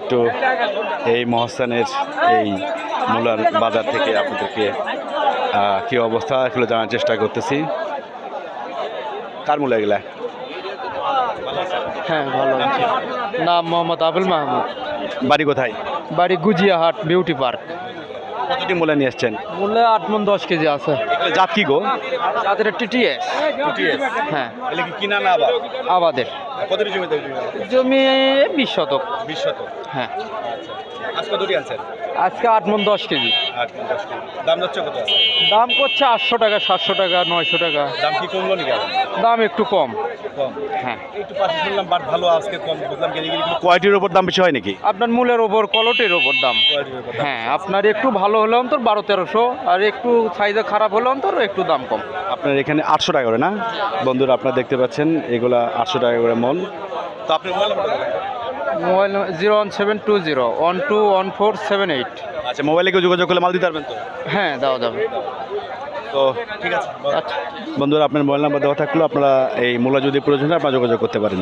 একটু এই মহাস্থানের এই মূলার বাজার থেকে আপনাদেরকে কী অবস্থা এগুলো জানার চেষ্টা করতেছি। কার মূলা এগুলা? হ্যাঁ ভালো আছে। নাম মোহাম্মদ আবুল মাহমুদ, বাড়ি কোথায়? বাড়ি গুজিয়াহাট বিউটি পার্ক। কতটি মূলা নিয়ে এসছেন? মূল্যে 8 মণ 10 কেজি আছে। এগুলো জাত কি গো? তাদের টিটিএস। হ্যাঁ এগুলো কি কিনা না আবার? আবাদের কতটি জমিতে? জমি 20 শতক। 20 শতক। হ্যাঁ আজ কতটি আনছেন? আজকে 8 মণ 10 কেজি। 8 10 দাম যাচ্ছে কত? দাম করছে 800 টাকা, 700 টাকা, 900 টাকা। দাম কি কমলো নাকি? দাম একটু কম। কম। হ্যাঁ একটু পাশে শুনলাম বাট ভালো আজকে কম বুঝলাম। কোয়ালিটির উপর দাম বেশি হয় নাকি? আপনার মূলের ওপর কোয়ালিটির ওপর দাম। কোয়ালিটির উপর। হ্যাঁ আপনার একটু ভালো হলে অন্তর 1200-1300, আর একটু সাইজে খারাপ হলে অন্তর একটু দাম কম। আপনার এখানে 800 টাকা করে না বন্ধুরা? আপনারা দেখতে পাচ্ছেন এগুলা 800 টাকা করে মন। তো আপনি মোবাইল 01720121478। আচ্ছা, মোবাইলে কেউ যোগাযোগ করলে মাল দিতে পারবেন তো? হ্যাঁ দেওয়া যাবে। তো ঠিক আছে আচ্ছা বন্ধুরা, আপনার মোবাইল নাম্বার দেওয়া থাকলেও আপনারা এই মূলা যদি প্রয়োজন হয় আপনারা যোগাযোগ করতে পারেন।